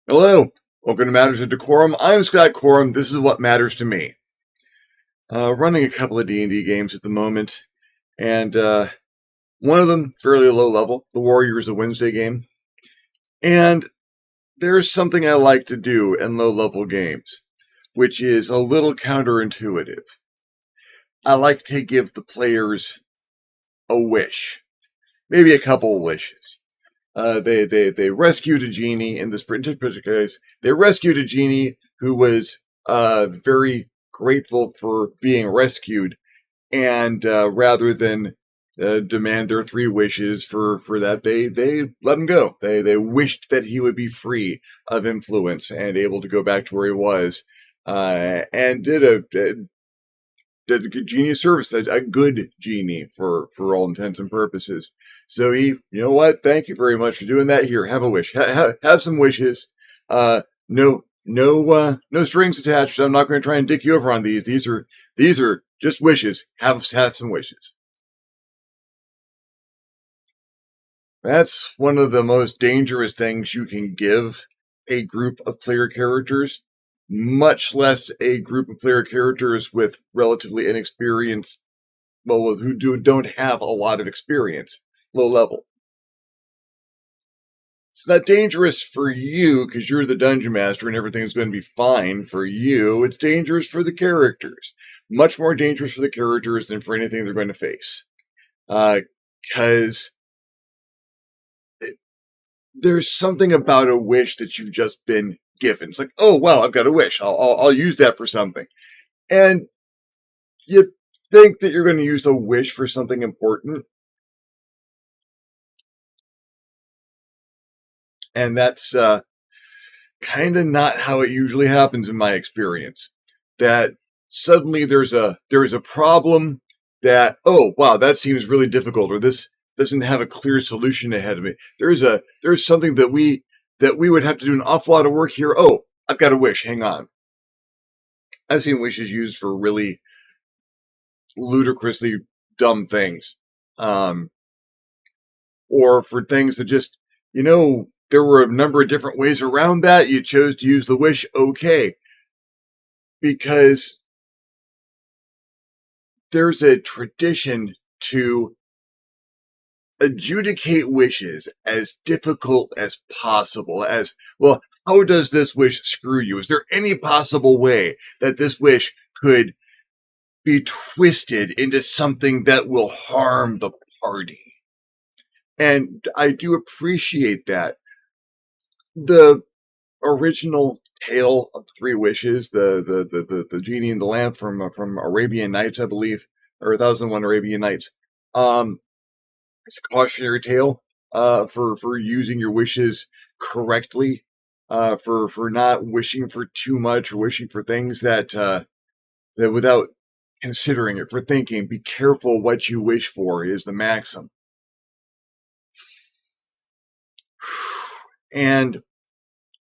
Hello, welcome to Matters of DeCorum. I'm Scott Corum. This is what matters to me. Running a couple of D&D games at the moment, and one of them fairly low level, the Warriors of Wednesday game. And there's something I like to do in low level games, which is a little counterintuitive. I like to give the players a wish, maybe a couple of wishes. They rescued a genie in this particular case. They rescued a genie who was very grateful for being rescued, and rather than demand their three wishes for that, they let him go. They wished that he would be free of influence and able to go back to where he was, and did a genius service, a good genie for all intents and purposes. So you know what? Thank you very much for doing that. Here, have a wish. Have some wishes. No strings attached. I'm not going to try and dick you over on these. These are just wishes. Have some wishes. That's one of the most dangerous things you can give a group of player characters, much less a group of player characters with relatively inexperienced, well, who don't have a lot of experience, low level. It's not dangerous for you because you're the dungeon master and everything's going to be fine for you. It's dangerous for the characters. Much more dangerous for the characters than for anything they're going to face. Because there's something about a wish that you've just been given. It's like, oh, wow, I've got a wish. I'll use that for something. And you think that you're going to use a wish for something important. And that's kind of not how it usually happens in my experience. That suddenly there's a problem that, oh, wow, that seems really difficult, or this doesn't have a clear solution ahead of me. There's something that we would have to do an awful lot of work here. Oh, I've got a wish. Hang on. I've seen wishes used for really ludicrously dumb things, or for things that just, there were a number of different ways around that. You chose to use the wish. Okay. Because there's a tradition to adjudicate wishes as difficult as possible. As, well, how does this wish screw you? Is there any possible way that this wish could be twisted into something that will harm the party? And I do appreciate that. The original Tale of Three Wishes, the genie and the lamp from Arabian Nights, I believe, or 1001 Arabian Nights. It's a cautionary tale for using your wishes correctly, for not wishing for too much or wishing for things that without considering it, for thinking. Be careful what you wish for is the maxim. And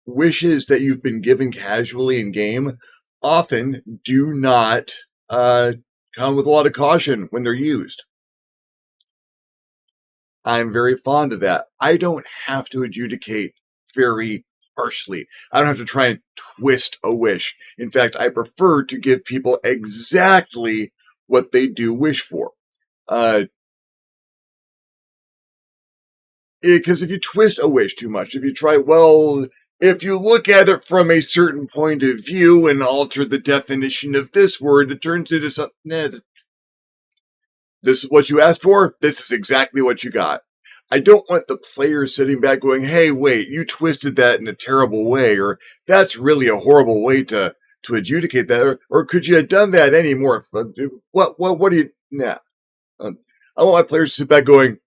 wishes that you've been given casually in game often do not come with a lot of caution when they're used. I'm very fond of that. I don't have to adjudicate very harshly. I don't have to try and twist a wish. In fact, I prefer to give people exactly what they do wish for. Because if you twist a wish too much, if you try, well, if you look at it from a certain point of view and alter the definition of this word, it turns into something. This is what you asked for. This is exactly what you got. I don't want the players sitting back going, hey, wait, you twisted that in a terrible way, or that's really a horrible way to adjudicate that, or could you have done that any more? What do you, nah. I want my players to sit back going,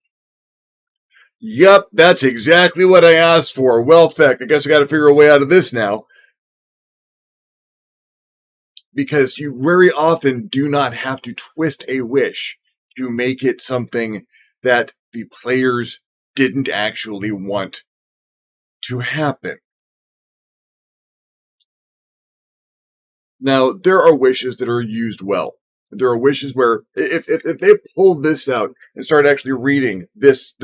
yep, that's exactly what I asked for. Well, feck, I guess I got to figure a way out of this now. Because you very often do not have to twist a wish to make it something that the players didn't actually want to happen. Now, there are wishes that are used well. There are wishes where if they pull this out and start actually reading this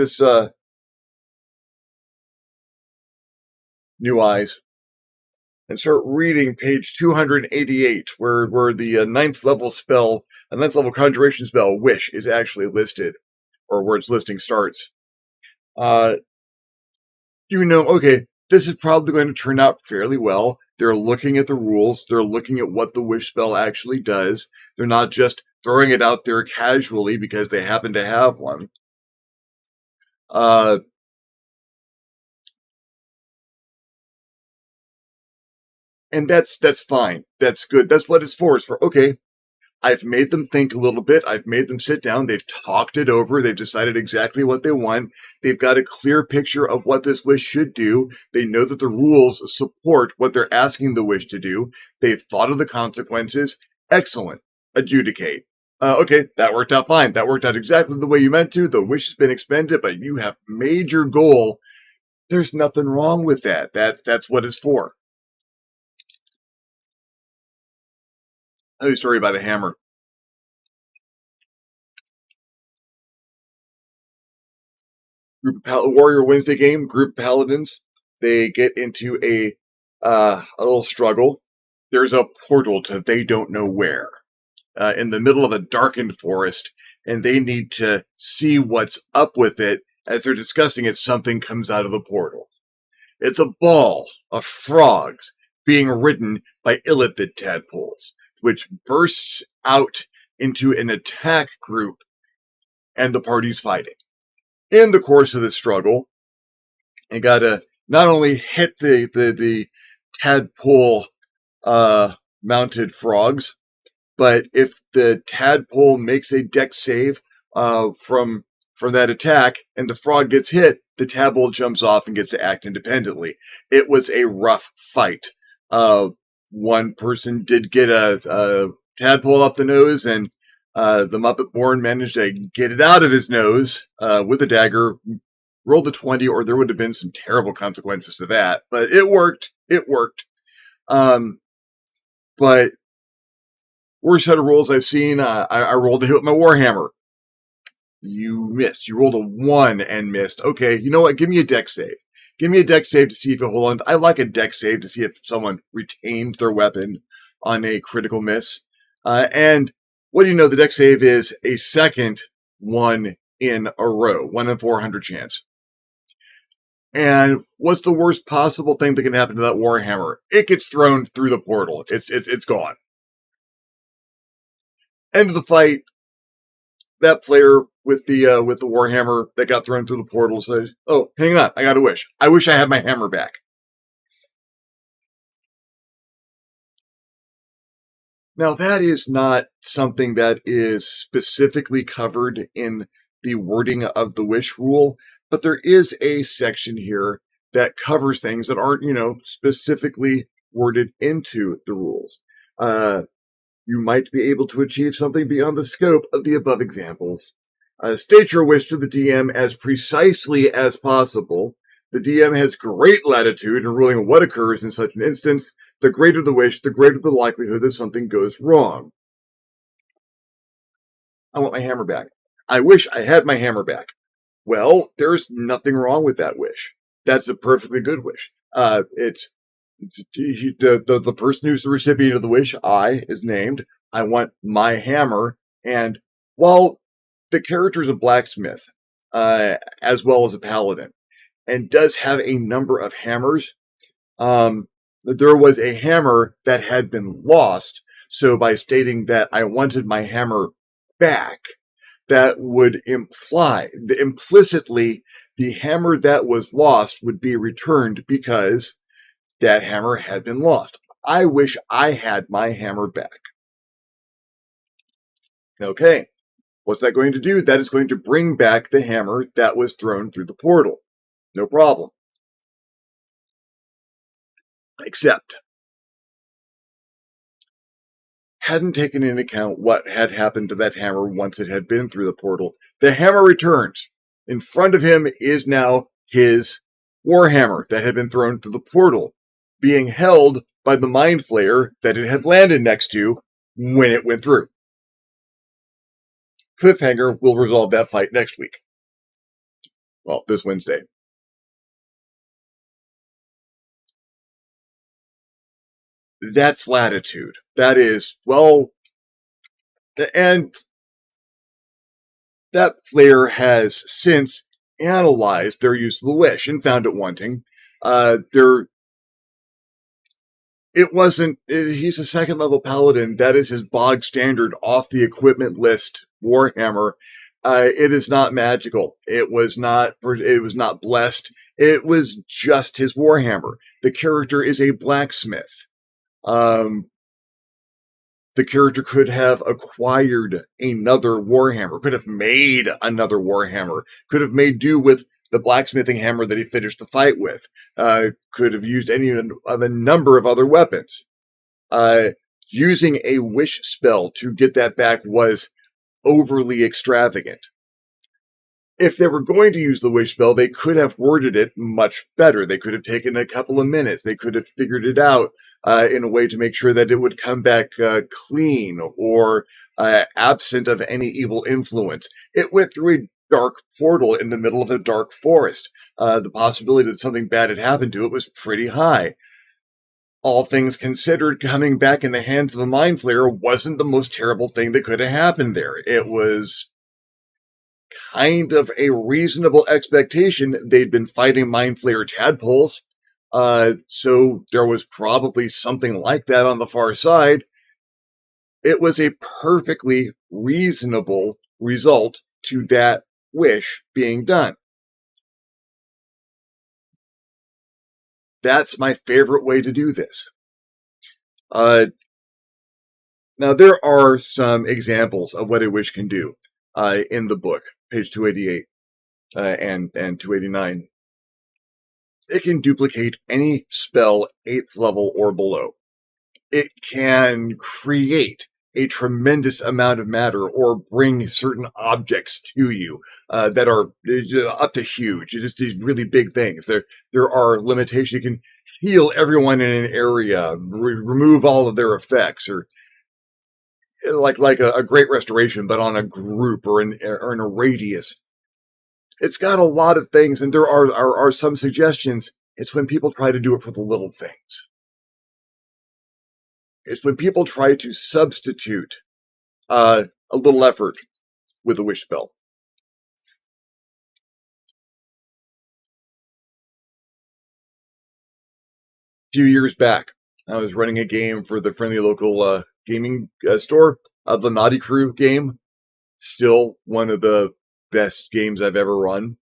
new eyes, and start reading page 288, where the ninth level spell, a ninth level conjuration spell, Wish, is actually listed, or where its listing starts. Okay, this is probably going to turn out fairly well. They're looking at the rules. They're looking at what the Wish spell actually does. They're not just throwing it out there casually because they happen to have one. And that's fine. That's good. That's what it's for. It's for, okay, I've made them think a little bit. I've made them sit down. They've talked it over. They've decided exactly what they want. They've got a clear picture of what this wish should do. They know that the rules support what they're asking the wish to do. They've thought of the consequences. Excellent. Adjudicate. Okay, that worked out fine. That worked out exactly the way you meant to. The wish has been expended, but you have made your goal. There's nothing wrong with that. That's what it's for. I'll tell you a story about a hammer. Warrior Wednesday game, group paladins. They get into a little struggle. There's a portal to they don't know where, in the middle of a darkened forest, and they need to see what's up with it. As they're discussing it, something comes out of the portal. It's a ball of frogs being ridden by illithid tadpoles, which bursts out into an attack group, and the party's fighting. In the course of the struggle, you gotta not only hit the tadpole mounted frogs, but if the tadpole makes a dex save from that attack and the frog gets hit, the tadpole jumps off and gets to act independently. It was a rough fight. One person did get a tadpole up the nose, and the Muppet-born managed to get it out of his nose with a dagger. Rolled a 20, or there would have been some terrible consequences to that. But it worked. It worked. But worst set of rolls I've seen, I rolled a hit with my Warhammer. You missed. You rolled a 1 and missed. Okay, you know what? Give me a dex save. Give me a dex save to see if you hold on. I like a dex save to see if someone retained their weapon on a critical miss. And what do you know? The dex save is a second one in a row. 1 in 400 chance. And what's the worst possible thing that can happen to that Warhammer? It gets thrown through the portal. It's gone. End of the fight. That player with the Warhammer that got thrown through the portal says, "Oh, hang on, I got a wish. I wish I had my hammer back." Now, that is not something that is specifically covered in the wording of the wish rule, but there is a section here that covers things that aren't, specifically worded into the rules. You might be able to achieve something beyond the scope of the above examples. State your wish to the DM as precisely as possible. The DM has great latitude in ruling what occurs in such an instance. The greater the wish, the greater the likelihood that something goes wrong. I want my hammer back. I wish I had my hammer back. Well, there's nothing wrong with that wish. That's a perfectly good wish. It's the person who's the recipient of the wish, is named. I want my hammer. And while the character's a blacksmith, as well as a paladin, and does have a number of hammers, there was a hammer that had been lost. So by stating that I wanted my hammer back, that would imply that implicitly the hammer that was lost would be returned because that hammer had been lost. I wish I had my hammer back. Okay, what's that going to do? That is going to bring back the hammer that was thrown through the portal. No problem. Except, hadn't taken into account what had happened to that hammer once it had been through the portal. The hammer returns. In front of him is now his warhammer that had been thrown through the portal, being held by the mind flayer that it had landed next to when it went through. Cliffhanger will resolve that fight next week. Well, this Wednesday. That's latitude. That is, well, and that player has since analyzed their use of the wish and found it wanting. It wasn't, he's a second level paladin. That is his bog standard off the equipment list Warhammer. It is not magical. It was not blessed. It was just his Warhammer. The character is a blacksmith. Um, the character could have acquired another Warhammer, could have made another Warhammer, could have made do with the blacksmithing hammer that he finished the fight with, could have used any of a number of other weapons. Using a wish spell to get that back was overly extravagant. If they were going to use the wish spell, they could have worded it much better. They could have taken a couple of minutes. They could have figured it out in a way to make sure that it would come back clean or absent of any evil influence. It went through a dark portal in the middle of a dark forest. The possibility that something bad had happened to it was pretty high. All things considered, coming back in the hands of the Mind Flayer wasn't the most terrible thing that could have happened there. It was kind of a reasonable expectation. They'd been fighting Mind Flayer tadpoles, so there was probably something like that on the far side. It was a perfectly reasonable result to that wish being done. That's my favorite way to do this. Now, there are some examples of what a wish can do in the book, page 288 and 289. It can duplicate any spell 8th level or below. It can create a tremendous amount of matter or bring certain objects to you that are up to huge. Just these really big things. There are limitations. You can heal everyone in an area, remove all of their effects, or like a great restoration, but on a group or in a radius. It's got a lot of things, and there are some suggestions. It's when people try to do it for the little things. It's when people try to substitute a little effort with a wish spell. A few years back, I was running a game for the friendly local gaming store, the Naughty Crew game. Still one of the best games I've ever run.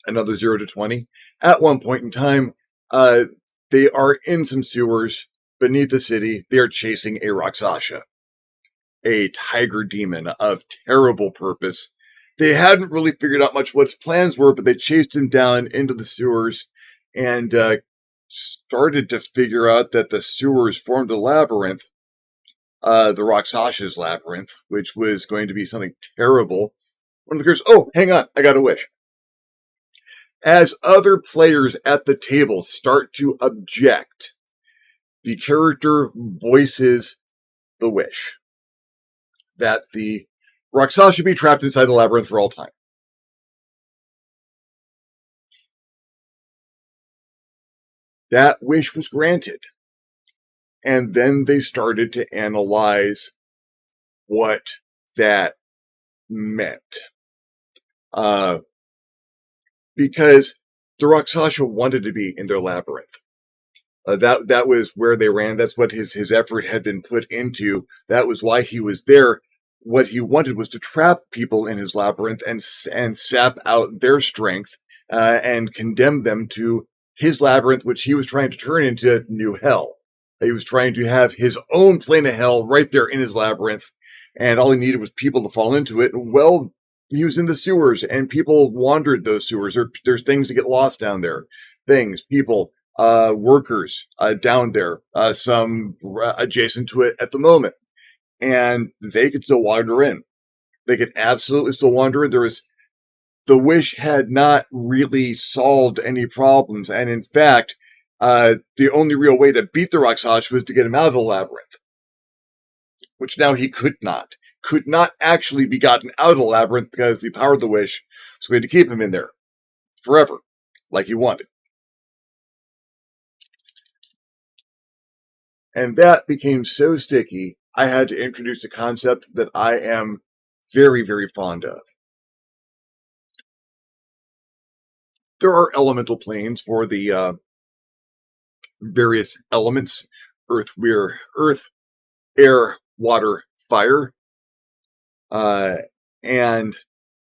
Another 0 to 20. At one point in time, they are in some sewers beneath the city. They are chasing a Rakshasa, a tiger demon of terrible purpose. They hadn't really figured out much what his plans were, but they chased him down into the sewers and started to figure out that the sewers formed a labyrinth, the Rakshas's labyrinth, which was going to be something terrible. One of the girls, oh, hang on, I got a wish. As other players at the table start to object, the character voices the wish that the Rakshasa be trapped inside the labyrinth for all time. That wish was granted. And then they started to analyze what that meant. Because the Rakshasa wanted to be in their labyrinth. That was where they ran. That's what his effort had been put into. That was why he was there. What he wanted was to trap people in his labyrinth and sap out their strength and condemn them to his labyrinth, which he was trying to turn into new hell. He was trying to have his own plane of hell right there in his labyrinth, and all he needed was people to fall into it. Well, he was in the sewers, and people wandered those sewers. There's things that get lost down there. Things, people, workers down there, some adjacent to it at the moment. And they could still wander in. They could absolutely still wander in. The wish had not really solved any problems. And in fact, the only real way to beat the Rakshasa was to get him out of the labyrinth. Which now he could not actually be gotten out of the labyrinth because the power of the wish was going to keep him in there forever, like he wanted. And that became so sticky, I had to introduce a concept that I am very, very fond of. There are elemental planes for the various elements: earth, air, water, fire, uh, and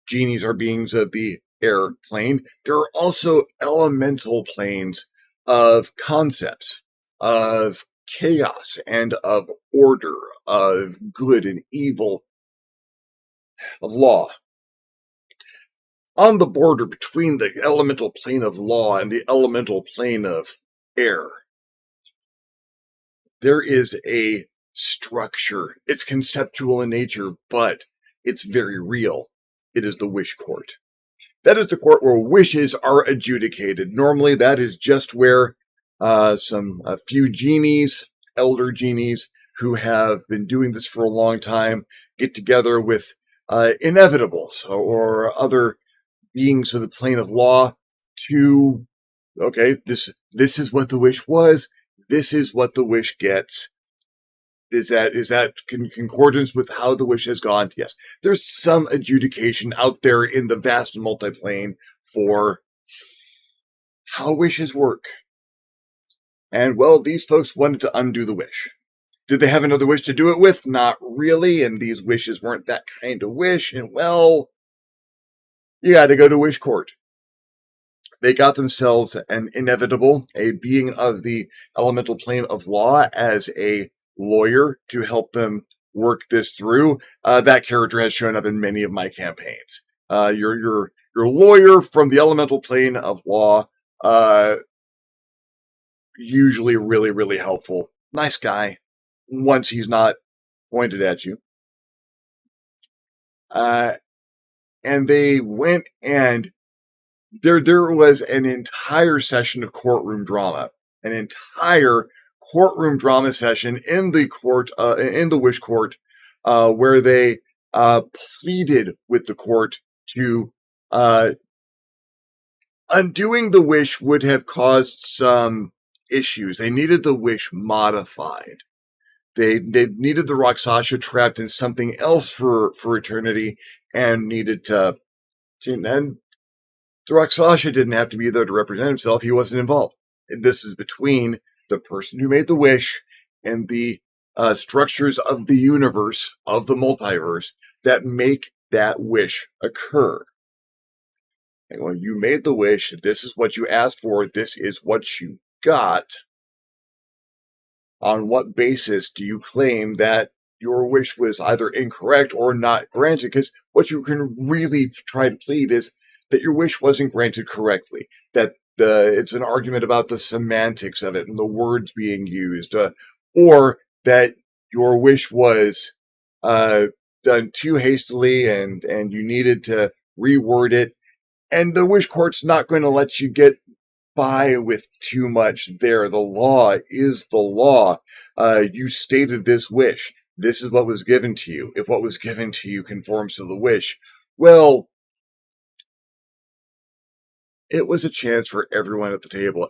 genies are beings of the air plane. There are also elemental planes of concepts, of chaos and of order, of good and evil, of law. On the border between the elemental plane of law and the elemental plane of air, there is a structure. It's conceptual in nature, but it's very real. It is the wish court. That is the court where wishes are adjudicated. Normally, that is just where a few genies, elder genies, who have been doing this for a long time, get together with inevitables or other beings of the plane of law to, okay, this is what the wish was. This is what the wish gets. Is that concordance with how the wish has gone? Yes. There's some adjudication out there in the vast multiplane for how wishes work. And, well, these folks wanted to undo the wish. Did they have another wish to do it with? Not really, and these wishes weren't that kind of wish, and, well, you had to go to wish court. They got themselves an inevitable, a being of the elemental plane of law, as a lawyer to help them work this through. That character has shown up in many of my campaigns. Your lawyer from the elemental plane of law, usually really, really helpful. Nice guy, once he's not pointed at you. And they went and there was an entire session of courtroom drama, an entire courtroom drama session in the court, in the wish court, where they pleaded with the court to undoing the wish would have caused some issues. They needed the wish modified. They needed the Rakshasa trapped in something else for eternity, and needed to. And the Rakshasa didn't have to be there to represent himself. He wasn't involved. And this is between the person who made the wish and the structures of the universe, of the multiverse, that make that wish occur. And when you made the wish, this is what you asked for, this is what you got. On what basis do you claim that your wish was either incorrect or not granted? Because what you can really try to plead is that your wish wasn't granted correctly, that it's an argument about the semantics of it and the words being used, or that your wish was done too hastily and you needed to reword it. And the wish court's not going to let you get by with too much there. The law is the law. You stated this wish. This is what was given to you. If what was given to you conforms to the wish, well, it was a chance for everyone at the table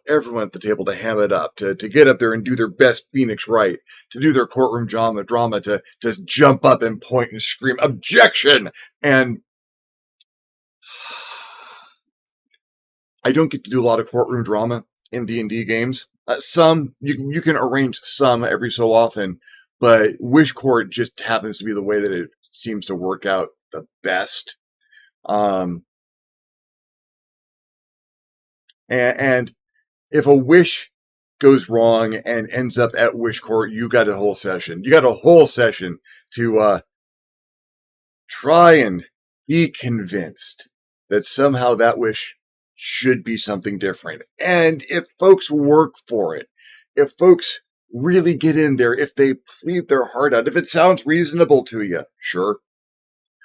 to ham it up, to get up there and do their best Phoenix right, to do their courtroom drama, to just jump up and point and scream, objection! And I don't get to do a lot of courtroom drama in D&D games. Some, you can arrange some every so often, but Wish Court just happens to be the way that it seems to work out the best. And if a wish goes wrong and ends up at Wish Court, you got a whole session. You got a whole session to try and be convinced that somehow that wish should be something different. And if folks work for it, if folks really get in there, if they plead their heart out, if it sounds reasonable to you, sure.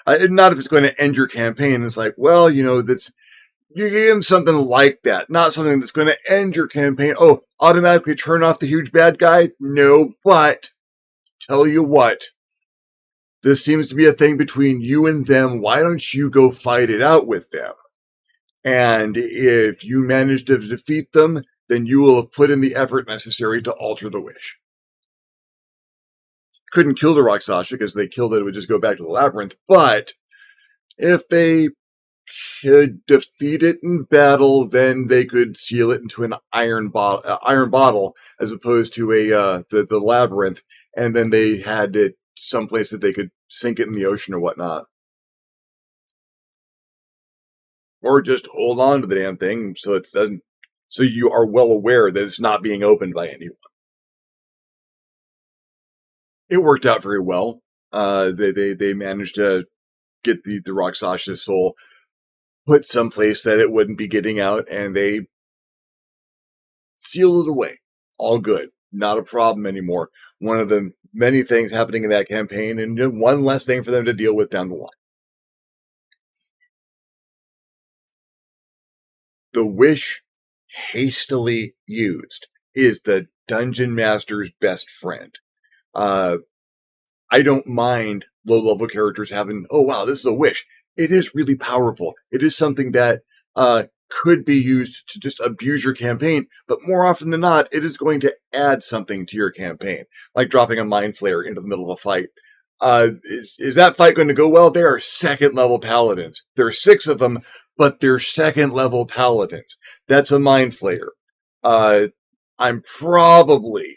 Not if it's going to end your campaign. It's like, well, that's, you give them something like that, not something that's going to end your campaign. Oh, automatically turn off the huge bad guy? No, but tell you what, this seems to be a thing between you and them. Why don't you go fight it out with them? And if you manage to defeat them, then you will have put in the effort necessary to alter the wish. couldn't kill the Rakshasa because they killed it would just go back to the labyrinth. But if they could defeat it in battle, then they could seal it into an iron bottle, as opposed to the labyrinth, and then they had it someplace that they could sink it in the ocean or whatnot, or just hold on to the damn thing so it doesn't. So you are well aware that it's not being opened by anyone. It worked out very well. They managed to get the Rakshasa soul put someplace that it wouldn't be getting out, and they sealed it away. All good. Not a problem anymore. One of the many things happening in that campaign, and one less thing for them to deal with down the line. The wish hastily used is the dungeon master's best friend. I don't mind low-level characters having, oh wow, this is a wish. It is really powerful. It is something that could be used to just abuse your campaign, but more often than not, it is going to add something to your campaign, like dropping a mind flayer into the middle of a fight. Is that fight going to go well? They are second-level paladins. There are 6 of them, but they're second-level paladins. That's a mind flayer. I'm probably...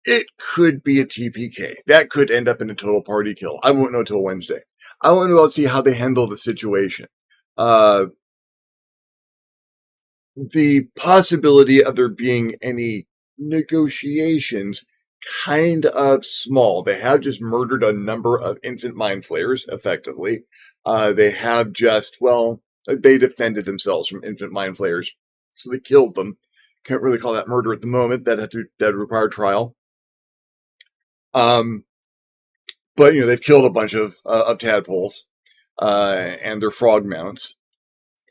It could be a TPK. That could end up in a total party kill. I won't know till Wednesday. I want to see how they handle the situation. The possibility of there being any negotiations kind of small. They have just murdered a number of infant mind flayers, effectively. They have just, well, they defended themselves from infant mind flayers, so they killed them. Can't really call that murder at the moment. That required trial. But they've killed a bunch of tadpoles, and their frog mounts,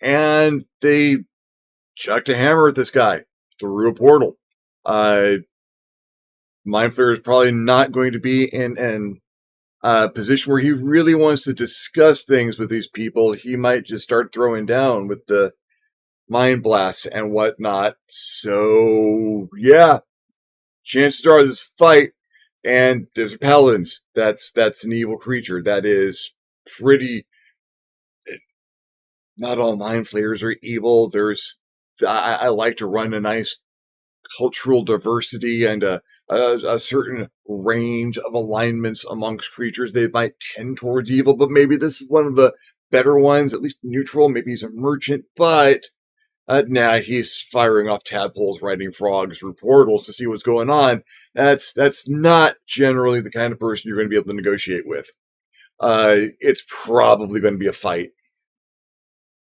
and they chucked a hammer at this guy through a portal. Mind Flayer is probably not going to be in a position where he really wants to discuss things with these people. He might just start throwing down with the mind blasts and whatnot. So yeah, chances are this fight. And there's paladins. That's an evil creature. That is pretty. Not all mind flayers are evil. I like to run a nice cultural diversity and a certain range of alignments amongst creatures. They might tend towards evil, but maybe this is one of the better ones, at least neutral. Maybe he's a merchant, but he's firing off tadpoles, riding frogs through portals to see what's going on. That's not generally the kind of person you're going to be able to negotiate with. It's probably going to be a fight.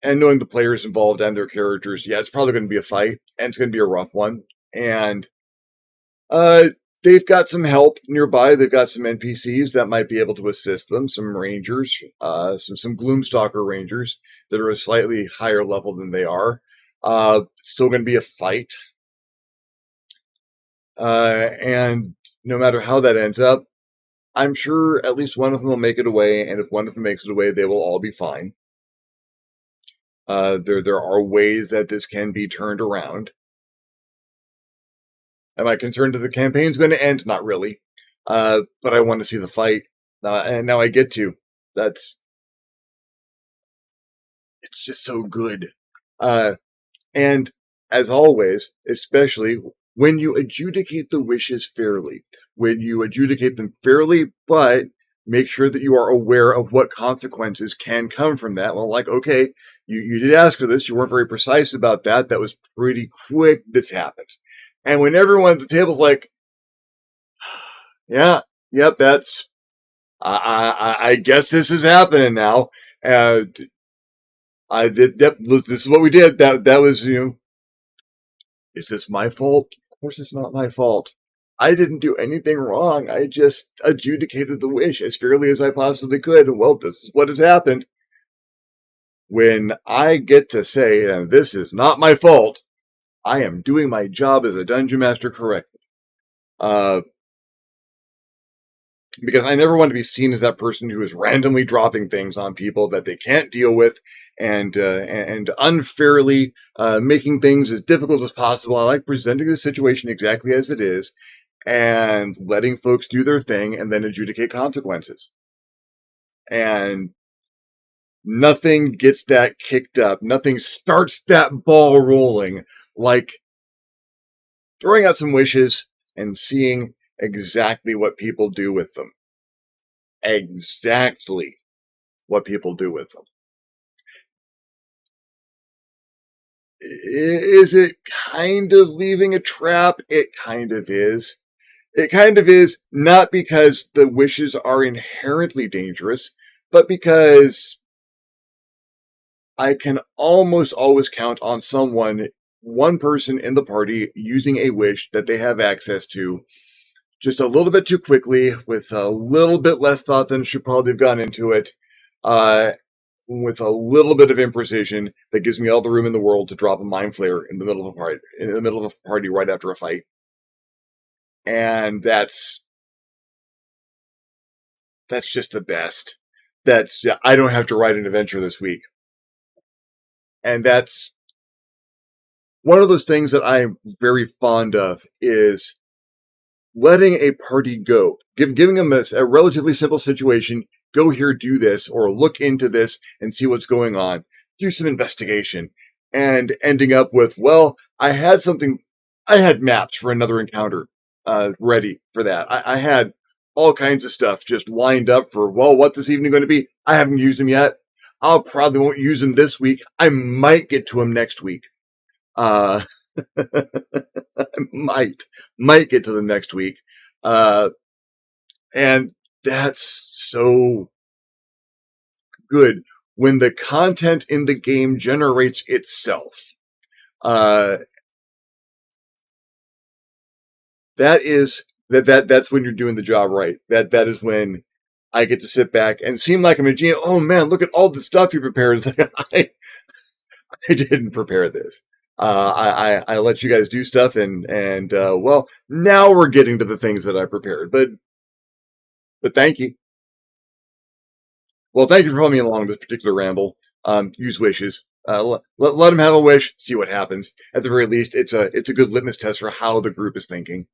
And knowing the players involved and their characters, yeah, it's probably going to be a fight, and it's going to be a rough one. And they've got some help nearby. They've got some NPCs that might be able to assist them, some rangers, some Gloomstalker rangers that are a slightly higher level than they are. It's still going to be a fight. And no matter how that ends up, I'm sure at least one of them will make it away, and if one of them makes it away, they will all be fine. There are ways that this can be turned around. Am I concerned that the campaign's going to end? Not really. But I want to see the fight. And now I get to. It's just so good. And as always, especially when you adjudicate the wishes fairly, but make sure that you are aware of what consequences can come from that. Well, like, okay, you did ask for this. You weren't very precise about that. That was pretty quick. This happens. And when everyone at the table's like, yeah, yep, that's, I guess this is happening now. Yep, this is what we did. That was, is this my fault? Of course it's not my fault. I didn't do anything wrong. I just adjudicated the wish as fairly as I possibly could. And well, this is what has happened. When I get to say, this is not my fault, I am doing my job as a dungeon master correctly. Because I never want to be seen as that person who is randomly dropping things on people that they can't deal with and unfairly making things as difficult as possible. I like presenting the situation exactly as it is and letting folks do their thing and then adjudicate consequences. And nothing gets that kicked up. Nothing starts that ball rolling like throwing out some wishes and seeing exactly what people do with them. Exactly what people do with them. Is it kind of leaving a trap? It kind of is. It kind of is, not because the wishes are inherently dangerous, but because I can almost always count on one person in the party using a wish that they have access to just a little bit too quickly, with a little bit less thought than should probably have gone into it, with a little bit of imprecision that gives me all the room in the world to drop a mind flare in the middle of a party right after a fight. And that's just the best. I don't have to write an adventure this week. And that's one of those things that I'm very fond of, is letting a party go, giving them a relatively simple situation. Go here, do this, or look into this and see what's going on. Do some investigation, and ending up with, well, I had maps for another encounter ready for that. I had all kinds of stuff just lined up for, well, what this evening going to be? I haven't used them yet. I'll probably won't use them this week. I might get to them next week. I might get to them next week. And that's so good when the content in the game generates itself. That's when you're doing the job right. That is when I get to sit back and seem like I'm a genius. Oh man, look at all the stuff you prepared. It's like, I didn't prepare this. I let you guys do stuff, and well, now we're getting to the things that I prepared. But thank you. Well, thank you for helping me along this particular ramble. Use wishes. Let them have a wish. See what happens. At the very least, it's a good litmus test for how the group is thinking.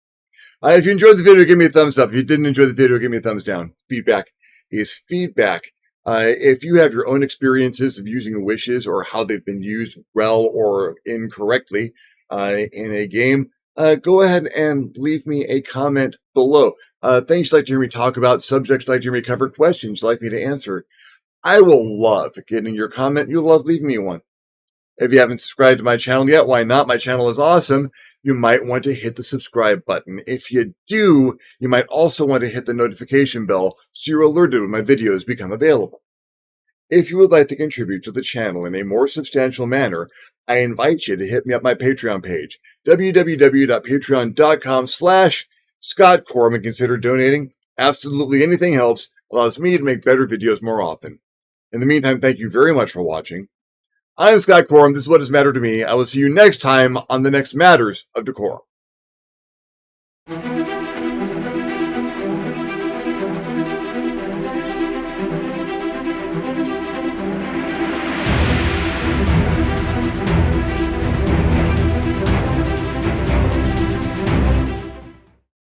If you enjoyed the video, give me a thumbs up. If you didn't enjoy the video, give me a thumbs down. Feedback is feedback. If you have your own experiences of using wishes, or how they've been used well or incorrectly in a game, go ahead and leave me a comment below. Things you'd like to hear me talk about, subjects you'd like to hear me cover, questions you'd like me to answer. I will love getting your comment. You'll love leaving me one. If you haven't subscribed to my channel yet, why not? My channel is awesome. You might want to hit the subscribe button. If you do, you might also want to hit the notification bell so you're alerted when my videos become available. If you would like to contribute to the channel in a more substantial manner, I invite you to hit me up my Patreon page, www.patreon.com/ScottCorum, and consider donating. Absolutely anything helps, allows me to make better videos more often. In the meantime, thank you very much for watching. I'm Scott Corum. This is what has mattered to me. I will see you next time on the next Matters of DeCorum.